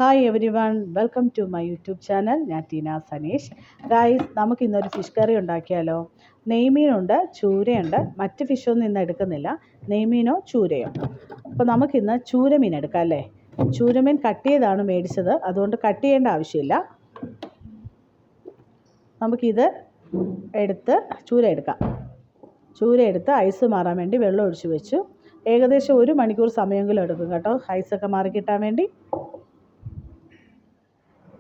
Hi everyone, welcome to my YouTube channel. ഞാൻ Teena Saneesh. Guys, നമുക്കിന്നൊരു fish curry ഉണ്ടാക്കിയാലോ? നെയ്മീനുണ്ട്, ചൂരയുണ്ട്, മറ്റ് ഫിഷൊന്നും ഇന്ന് എടുക്കുന്നില്ല. നെയ്മീനോ ചൂരയോ. അപ്പോൾ നമുക്കിന്ന് ചൂരമീൻ എടുക്കാം അല്ലേ? ചൂരമീൻ കട്ട് ചെയ്താണ് മേടിച്ചത്, അതുകൊണ്ട് കട്ട് ചെയ്യേണ്ട ആവശ്യമില്ല. നമുക്കിത് ചൂര എടുക്കാം. ചൂര എടുത്ത് ഐസ് മാറാൻ വേണ്ടി വെള്ളം ഒഴിച്ച് വെച്ചു. ഏകദേശം 1 മണിക്കൂർ സമയമെങ്കിലും എടുക്കും കേട്ടോ, ഐസൊക്കെ മാറി കിട്ടാൻ വേണ്ടി.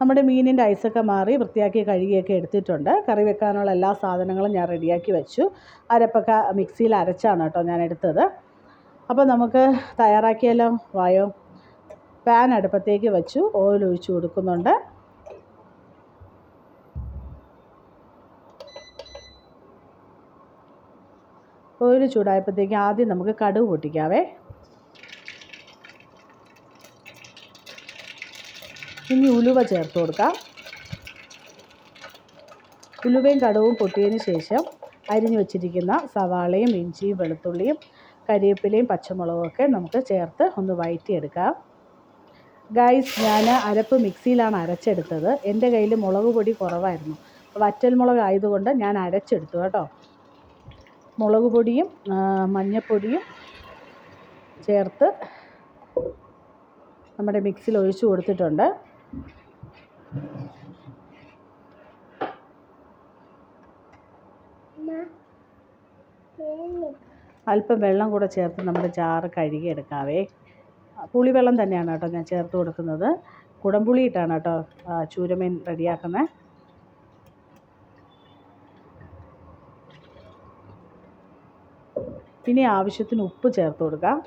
നമ്മുടെ മീനിൻ്റെ ഐസൊക്കെ മാറി വൃത്തിയാക്കി കഴുകിയൊക്കെ എടുത്തിട്ടുണ്ട്. കറി വെക്കാനുള്ള എല്ലാ സാധനങ്ങളും ഞാൻ റെഡിയാക്കി വെച്ചു. അരപ്പൊക്കെ മിക്സിയിൽ അരച്ചാണ് കേട്ടോ ഞാൻ എടുത്തത്. അപ്പോൾ നമുക്ക് തയ്യാറാക്കിയാലോ? വായോ. പാൻ അടുപ്പത്തേക്ക് വെച്ചു, ഓയിൽ ഒഴിച്ച് കൊടുക്കുന്നുണ്ട്. ഓയിൽ ചൂടായപ്പോഴത്തേക്ക് ആദ്യം നമുക്ക് കടുക് പൊട്ടിക്കാവേ. ഇനി ഉലുവ ചേർത്ത് കൊടുക്കാം. ഉലുവയും കടുവും പൊട്ടിയതിന് ശേഷം അരിഞ്ഞു വെച്ചിരിക്കുന്ന സവാളയും ഇഞ്ചിയും വെളുത്തുള്ളിയും കരിവേപ്പിലയും പച്ചമുളകും ഒക്കെ നമുക്ക് ചേർത്ത് ഒന്ന് വഴറ്റിയെടുക്കാം. ഗൈസ്, ഞാൻ അരപ്പ് മിക്സിയിലാണ് അരച്ചെടുത്തത്. എൻ്റെ കയ്യിൽ മുളക് പൊടി കുറവായിരുന്നു. വറ്റൽ മുളക് ആയതുകൊണ്ട് ഞാൻ അരച്ചെടുത്തു കേട്ടോ. മുളക് പൊടിയും മഞ്ഞൾപ്പൊടിയും ചേർത്ത് നമ്മുടെ മിക്സിയിൽ ഒഴിച്ച് കൊടുത്തിട്ടുണ്ട്. അല്പം വെള്ളം കൂടെ ചേർത്ത് നമ്മുടെ ജാറ് കഴുകിയെടുക്കാവേ. പുളിവെള്ളം തന്നെയാണ് കേട്ടോ ഞാൻ ചേർത്ത് കൊടുക്കുന്നത്. കുടംപുളി ഇട്ടാണ് കേട്ടോ ചൂരമീൻ റെഡിയാക്കുന്നത്. ഇനി ആവശ്യത്തിന് ഉപ്പ് ചേർത്ത് കൊടുക്കാം.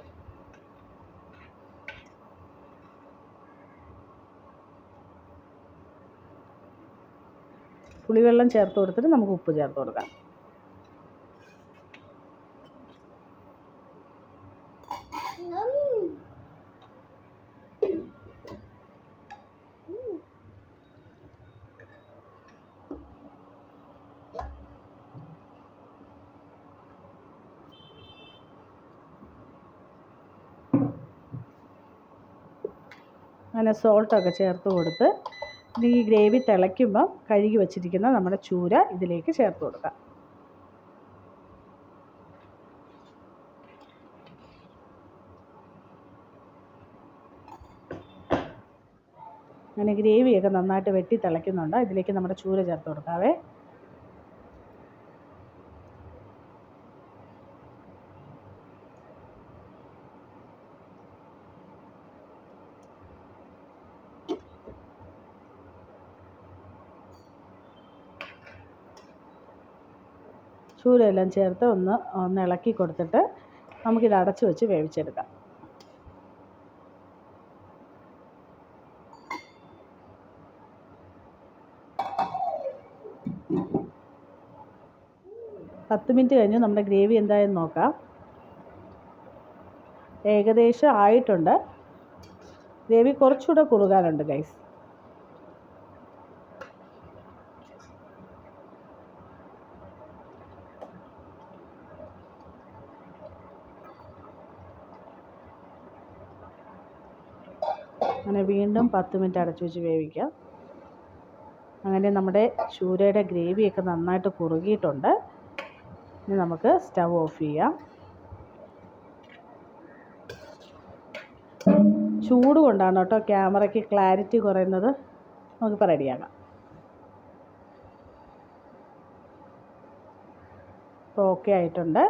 പുളിവെള്ളം ചേർത്ത് കൊടുത്തിട്ട് നമുക്ക് ഉപ്പ് ചേർത്ത് കൊടുക്കാം. അങ്ങനെ സോൾട്ടൊക്കെ ചേർത്ത് കൊടുത്ത് ഈ ഗ്രേവി തിളയ്ക്കുമ്പം കഴുകി വച്ചിരിക്കുന്ന നമ്മുടെ ചൂര ഇതിലേക്ക് ചേർത്ത് കൊടുക്കാം. അങ്ങനെ ഗ്രേവിയൊക്കെ നന്നായിട്ട് വെട്ടി തിളയ്ക്കുന്നുണ്ട്. ഇതിലേക്ക് നമ്മുടെ ചൂര ചേർത്ത് കൊടുക്കാവേ. ചൂരയെല്ലാം ചേർത്ത് ഒന്ന് ഇളക്കി കൊടുത്തിട്ട് നമുക്കിത് അടച്ച് വെച്ച് വേവിച്ചെടുക്കാം. പത്ത് മിനിറ്റ് കഴിഞ്ഞ് നമ്മുടെ ഗ്രേവി എന്തായെന്ന് നോക്കാം. ഏകദേശം ആയിട്ടുണ്ട്. ഗ്രേവി കുറച്ചുകൂടെ കുറുകാനുണ്ട് ഗൈസ്. അങ്ങനെ വീണ്ടും 10 മിനിറ്റ് അടച്ചു വെച്ച് വേവിക്കാം. അങ്ങനെ നമ്മുടെ ചൂരയുടെ ഗ്രേവിയൊക്കെ നന്നായിട്ട് കുറുകിയിട്ടുണ്ട്. ഇനി നമുക്ക് സ്റ്റവ് ഓഫ് ചെയ്യാം. ചൂട് കൊണ്ടാണ് കേട്ടോ ക്യാമറയ്ക്ക് ക്ലാരിറ്റി കുറയുന്നത്. നമുക്കിപ്പോൾ റെഡിയാക്കാം. ഇപ്പോൾ ഓക്കെ ആയിട്ടുണ്ട്.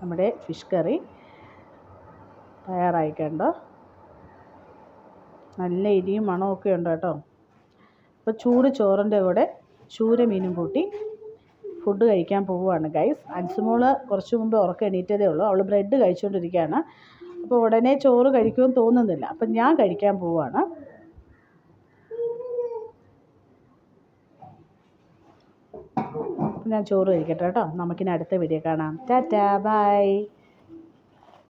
നമ്മുടെ ഫിഷ് കറി തയ്യാറായിക്കണ്ടോ. നല്ല എരിയും മണമൊക്കെ ഉണ്ട് കേട്ടോ. അപ്പോൾ ചൂട് ചോറിൻ്റെ കൂടെ ചൂരമീനും കൂട്ടി ഫുഡ് കഴിക്കാൻ പോവുകയാണ് ഗൈസ്. അൻസുമോള് കുറച്ച് മുമ്പ് ഉറക്കം എണീറ്റതേ ഉള്ളൂ. അവൾ ബ്രെഡ് കഴിച്ചുകൊണ്ടിരിക്കുകയാണ്. അപ്പോൾ ഉടനെ ചോറ് കഴിക്കുമെന്ന് തോന്നുന്നില്ല. അപ്പം ഞാൻ കഴിക്കാൻ പോവുകയാണ്. ഞാൻ ചോറ് കഴിക്കട്ടെ കേട്ടോ. നമുക്കിനി അടുത്ത വീഡിയോ കാണാം. ടാറ്റാ, ബൈ.